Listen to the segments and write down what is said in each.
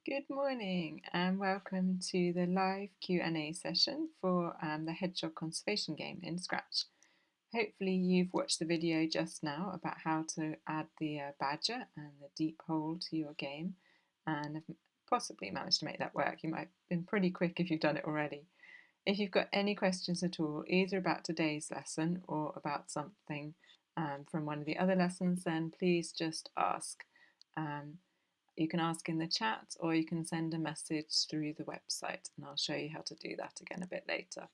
Good morning and welcome to the live Q&A session for the Hedgehog Conservation Game in Scratch. Hopefully you've watched the video just now about how to add the badger and the deep hole to your game and have possibly managed to make that work. You might have been pretty quick if you've done it already. If you've got any questions at all, either about today's lesson or about something from one of the other lessons, then please just ask. You can ask in the chat or you can send a message through the website, and I'll show you how to do that again a bit later.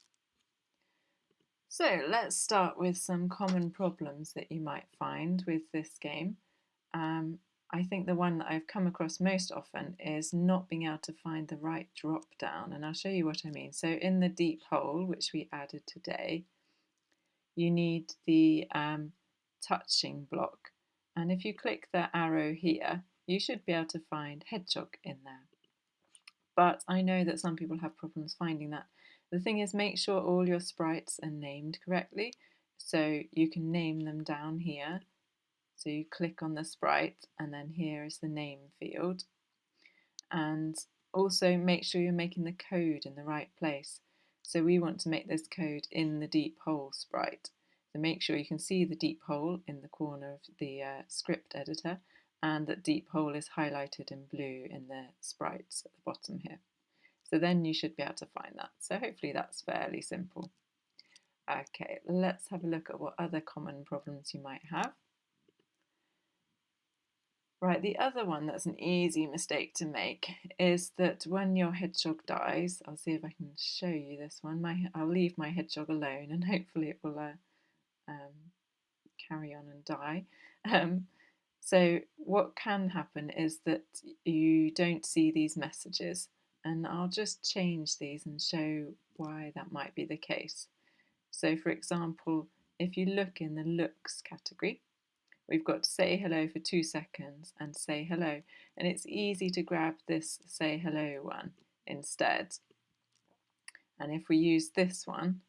So let's start with some common problems that you might find with this game. I think the one that I've come across most often is not being able to find the right drop down, and I'll show you what I mean. So in the deep hole, which we added today, you need the touching block, and if you click the arrow here, you should be able to find hedgehog in there. But I know that some people have problems finding that. The thing is, make sure all your sprites are named correctly. So you can name them down here. So you click on the sprite and then here is the name field. And also make sure you're making the code in the right place. So we want to make this code in the deep hole sprite. So make sure you can see the deep hole in the corner of the script editor, and that deep hole is highlighted in blue in the sprites at the bottom here. So then you should be able to find that. So hopefully that's fairly simple. Okay, let's have a look at what other common problems you might have. Right, the other one that's an easy mistake to make is that when your hedgehog dies, I'll see if I can show you this one. I'll leave my hedgehog alone and hopefully it will carry on and die. So what can happen is that you don't see these messages, and I'll just change these and show why that might be the case. So for example, if you look in the looks category, we've got say hello for 2 seconds and say hello, and it's easy to grab this say hello one instead. And if we use this one,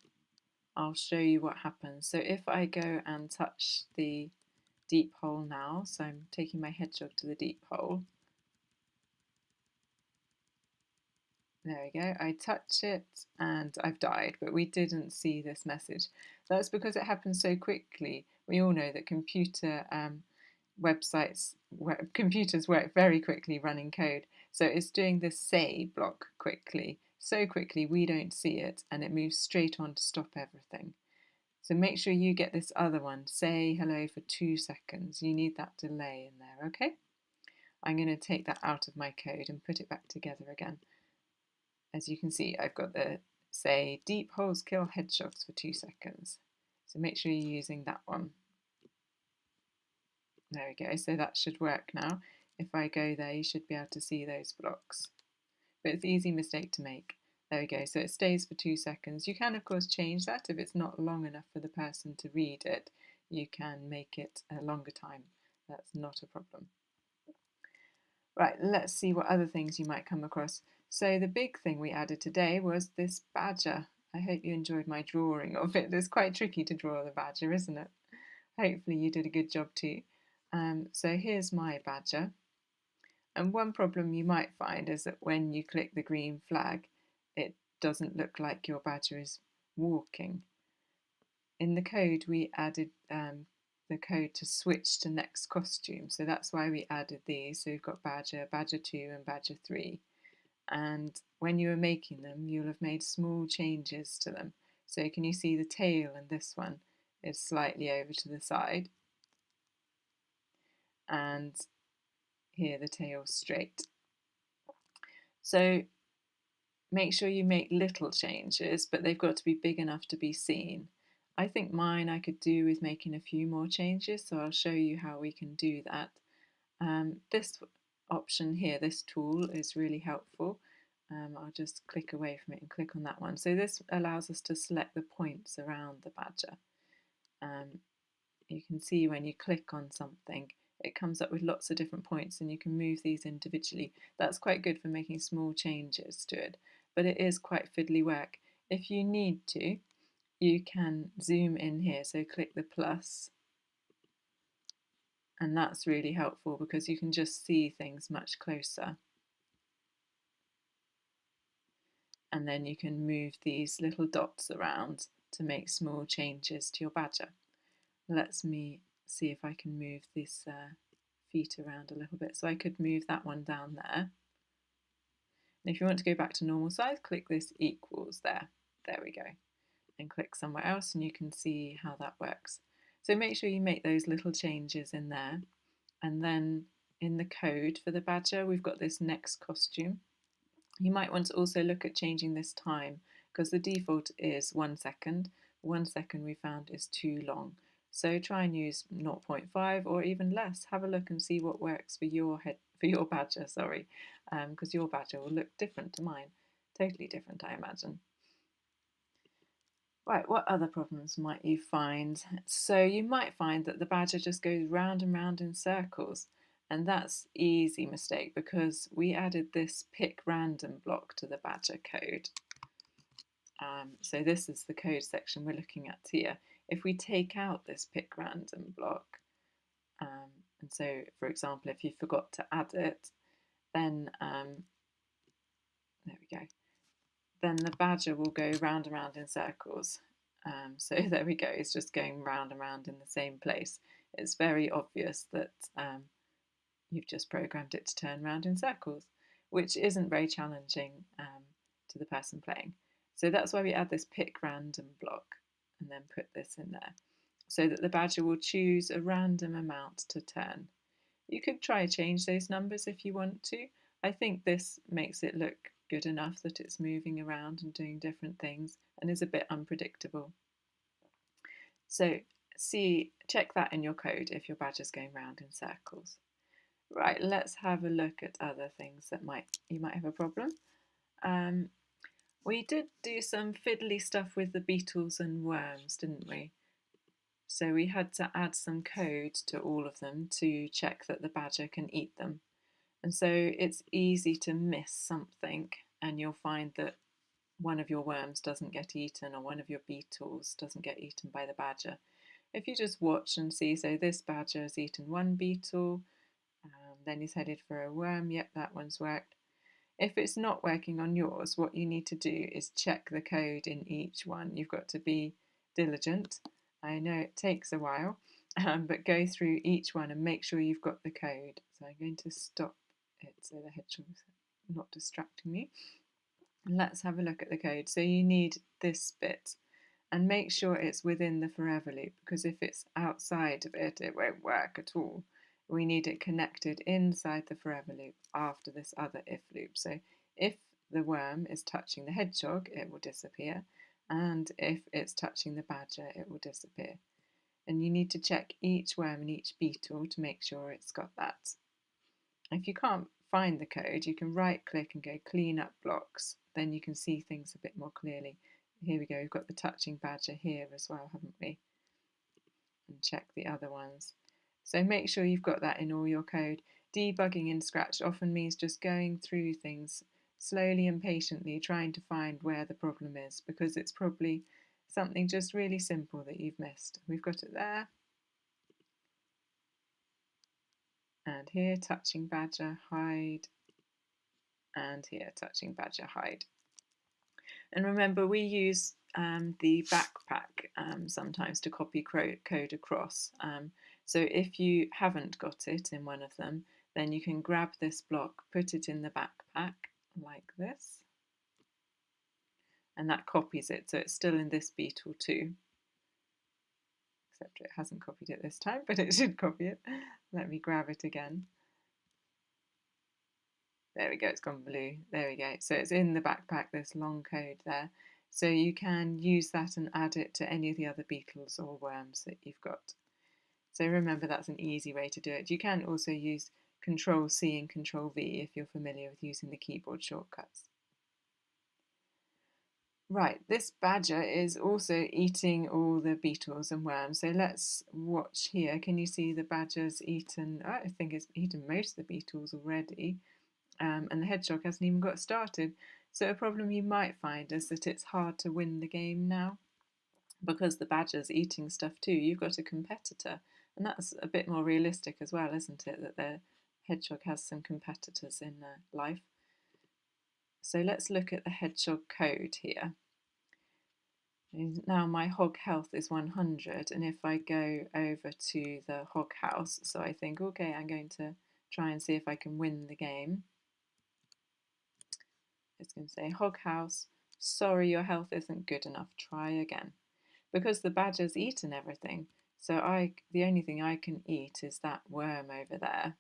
I'll show you what happens. So if I go and touch the deep hole now, so I'm taking my hedgehog to the deep hole. There we go, I touch it and I've died, but we didn't see this message. That's because it happens so quickly. We all know that computers work very quickly running code. So it's doing this say block quickly, so quickly we don't see it, and it moves straight on to stop everything. So make sure you get this other one, say hello for 2 seconds. You need that delay in there, okay? I'm going to take that out of my code and put it back together again. As you can see, I've got the say deep holes kill hedgehogs for 2 seconds. So make sure you're using that one. There we go, so that should work now. If I go there, you should be able to see those blocks. But it's an easy mistake to make. There we go, so it stays for 2 seconds. You can of course change that if it's not long enough for the person to read it. You can make it a longer time. That's not a problem. Right, let's see what other things you might come across. So the big thing we added today was this badger. I hope you enjoyed my drawing of it. It's quite tricky to draw the badger, isn't it? Hopefully you did a good job too. So here's my badger. And one problem you might find is that when you click the green flag, it doesn't look like your badger is walking. In the code, we added the code to switch to next costume. So that's why we added these. So we've got badger, badger 2 and badger 3. And when you were making them, you'll have made small changes to them. So can you see the tail in this one is slightly over to the side? And here the tail's straight. So make sure you make little changes, but they've got to be big enough to be seen. I think mine I could do with making a few more changes, so I'll show you how we can do that. This option here, this tool, is really helpful. I'll just click away from it and click on that one. So this allows us to select the points around the badger. You can see when you click on something, it comes up with lots of different points and you can move these individually. That's quite good for making small changes to it, but it is quite fiddly work. If you need to, you can zoom in here, so click the plus, and that's really helpful because you can just see things much closer. and then you can move these little dots around to make small changes to your badger. Let me see if I can move this feet around a little bit. So I could move that one down there. And if you want to go back to normal size, click this equals there. There we go. And click somewhere else and you can see how that works. So make sure you make those little changes in there. And then in the code for the badger, we've got this next costume. You might want to also look at changing this time because the default is 1 second. 1 second we found is too long. So try and use 0.5 or even less. Have a look and see what works for your badger, sorry, because your badger will look different to mine. Totally different, I imagine. Right, what other problems might you find? So you might find that the badger just goes round and round in circles. And that's easy mistake because we added this pick random block to the badger code. So this is the code section we're looking at here. If we take out this pick random block, and so for example, if you forgot to add it, then there we go. Then the badger will go round and round in circles. So there we go, it's just going round and round in the same place. It's very obvious that you've just programmed it to turn round in circles, which isn't very challenging to the person playing. So that's why we add this pick random block and then put this in there so that the badger will choose a random amount to turn. You could try change those numbers if you want to. I think this makes it look good enough that it's moving around and doing different things and is a bit unpredictable. So check that in your code if your badger's going round in circles. Right, let's have a look at other things that you might have a problem. We did do some fiddly stuff with the beetles and worms, didn't we? So we had to add some code to all of them to check that the badger can eat them. And so it's easy to miss something and you'll find that one of your worms doesn't get eaten or one of your beetles doesn't get eaten by the badger. If you just watch and see, so this badger has eaten one beetle, then he's headed for a worm, yep, that one's worked. If it's not working on yours, what you need to do is check the code in each one. You've got to be diligent. I know it takes a while, but go through each one and make sure you've got the code. So I'm going to stop it so the hedgehog's not distracting me. And let's have a look at the code. So you need this bit and make sure it's within the forever loop because if it's outside of it, it won't work at all. We need it connected inside the forever loop after this other if loop. So if the worm is touching the hedgehog, it will disappear. And if it's touching the badger, it will disappear. And you need to check each worm and each beetle to make sure it's got that. If you can't find the code, you can right click and go clean up blocks. Then you can see things a bit more clearly. Here we go, we've got the touching badger here as well, haven't we? And check the other ones. So make sure you've got that in all your code. Debugging in Scratch often means just going through things slowly and patiently, trying to find where the problem is, because it's probably something just really simple that you've missed. We've got it there. And here, touching badger, hide. And here, touching badger, hide. And remember, we use the backpack sometimes to copy code across. So if you haven't got it in one of them, then you can grab this block, put it in the backpack like this, and that copies it. So it's still in this beetle too, except it hasn't copied it this time, but it should copy it. Let me grab it again. There we go, it's gone blue. There we go. So it's in the backpack, this long code there. So you can use that and add it to any of the other beetles or worms that you've got. So remember, that's an easy way to do it. You can also use Control-C and Control-V if you're familiar with using the keyboard shortcuts. Right, this badger is also eating all the beetles and worms. So let's watch here. Can you see the badger's eaten, I think it's eaten most of the beetles already. And the hedgehog hasn't even got started. So a problem you might find is that it's hard to win the game now because the badger's eating stuff too. You've got a competitor, and that's a bit more realistic as well, isn't it, that the hedgehog has some competitors in life. So let's look at the hedgehog code here. Now my hog health is 100, and if I go over to the hog house, so I think, okay, I'm going to try and see if I can win the game. It's going to say, hog house, sorry, your health isn't good enough, try again. Because the badger's eaten everything, so the only thing I can eat is that worm over there.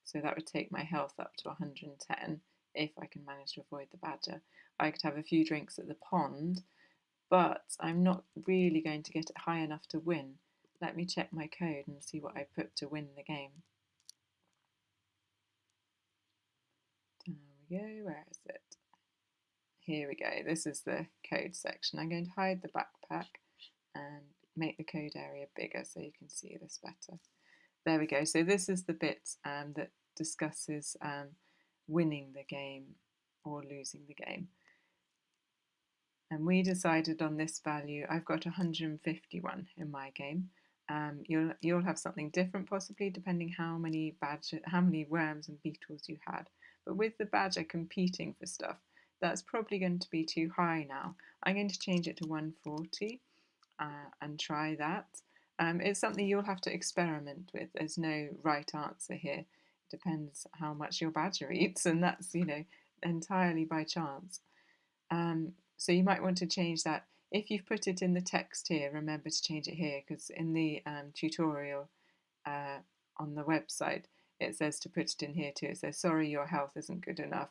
So that would take my health up to 110 if I can manage to avoid the badger. I could have a few drinks at the pond, but I'm not really going to get it high enough to win. Let me check my code and see what I put to win the game. There we go, where is it? Here we go, this is the code section. I'm going to hide the backpack and make the code area bigger so you can see this better. There we go, so this is the bit that discusses winning the game or losing the game. And we decided on this value. I've got 151 in my game. You'll have something different possibly depending how many worms and beetles you had. But with the badger competing for stuff, that's probably going to be too high now. I'm going to change it to 140 and try that. It's something you'll have to experiment with. There's no right answer here. It depends how much your badger eats, and that's, entirely by chance. So you might want to change that. If you've put it in the text here, remember to change it here, because in the tutorial on the website, it says to put it in here too. It says, sorry, your health isn't good enough.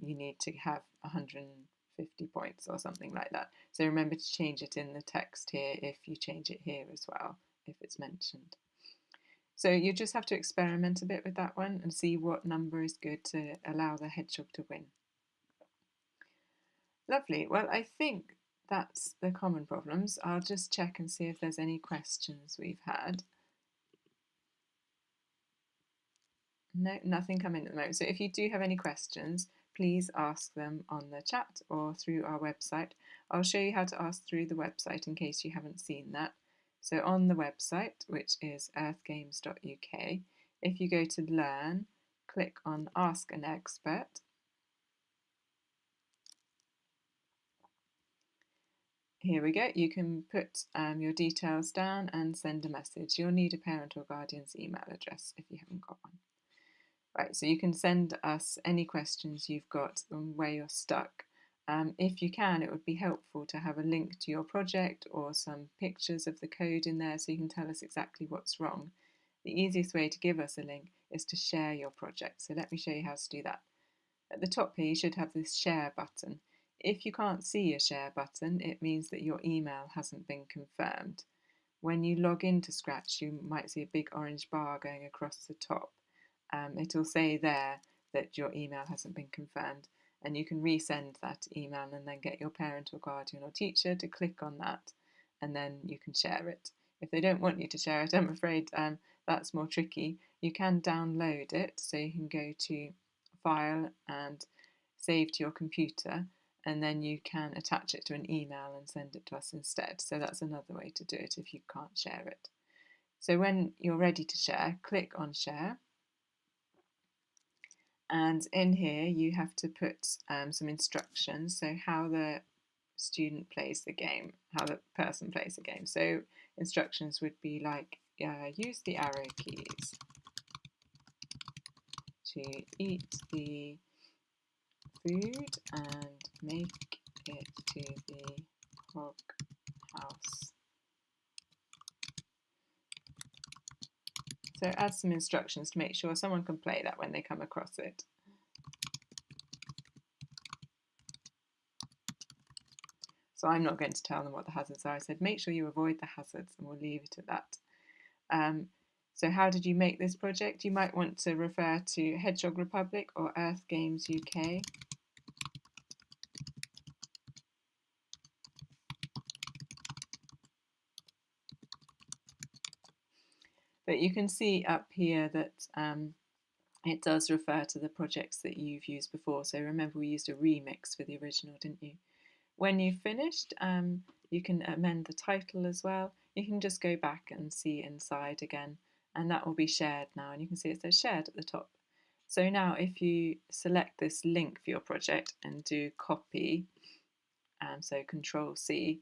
You need to have 150 points or something like that. So remember to change it in the text here if you change it here as well, if it's mentioned. So you just have to experiment a bit with that one and see what number is good to allow the hedgehog to win. Lovely. Well, I think that's the common problems. I'll just check and see if there's any questions we've had. No, nothing come in at the moment. So if you do have any questions, please ask them on the chat or through our website. I'll show you how to ask through the website in case you haven't seen that. So on the website, which is earthgames.uk, if you go to Learn, click on Ask an Expert. Here we go. You can put your details down and send a message. You'll need a parent or guardian's email address if you haven't got one. Right, so you can send us any questions you've got and where you're stuck. If you can, it would be helpful to have a link to your project or some pictures of the code in there so you can tell us exactly what's wrong. The easiest way to give us a link is to share your project. So let me show you how to do that. At the top here, you should have this share button. If you can't see a share button, it means that your email hasn't been confirmed. When you log into Scratch, you might see a big orange bar going across the top. It'll say there that your email hasn't been confirmed, and you can resend that email and then get your parent or guardian or teacher to click on that, and then you can share it. If they don't want you to share it, I'm afraid that's more tricky. You can download it, so you can go to File and Save to your computer, and then you can attach it to an email and send it to us instead. So that's another way to do it if you can't share it. So when you're ready to share, click on Share. And in here you have to put some instructions, so how the student plays the game, how the person plays the game. So instructions would be like, use the arrow keys to eat the food and make it to the hog house. So add some instructions to make sure someone can play that when they come across it. So I'm not going to tell them what the hazards are. I said make sure you avoid the hazards, and we'll leave it at that. So how did you make this project? You might want to refer to Hedgehog Republic or Earth Games UK. But you can see up here that it does refer to the projects that you've used before. So remember, we used a remix for the original, didn't you? When you've finished, you can amend the title as well. You can just go back and see inside again, and that will be shared now. And you can see it says shared at the top. So now if you select this link for your project and do copy, so Control C,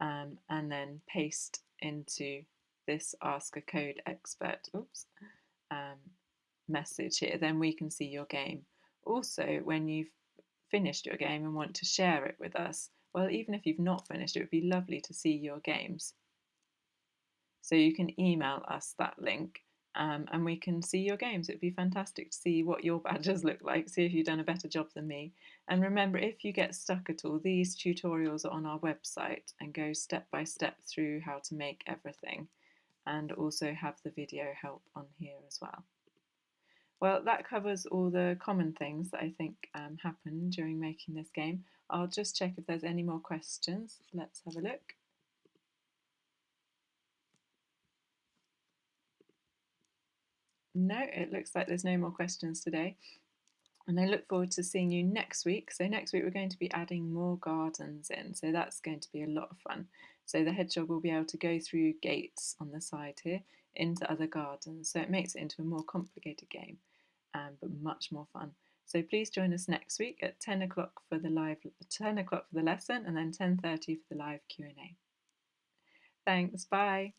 and then paste into this Ask a Code Expert message here, then we can see your game. Also, when you've finished your game and want to share it with us, well, even if you've not finished, it would be lovely to see your games. So you can email us that link, and we can see your games. It would be fantastic to see what your badges look like, see if you've done a better job than me. And remember, if you get stuck at all, these tutorials are on our website and go step by step through how to make everything, and also have the video help on here as well. Well, that covers all the common things that I think happen during making this game. I'll just check if there's any more questions. Let's have a look. No, it looks like there's no more questions today. And I look forward to seeing you next week. So next week we're going to be adding more gardens in. So that's going to be a lot of fun. So the hedgehog will be able to go through gates on the side here into other gardens. So it makes it into a more complicated game, but much more fun. So please join us next week at 10 o'clock for the lesson, and then 10:30 for the live Q&A. Thanks, bye.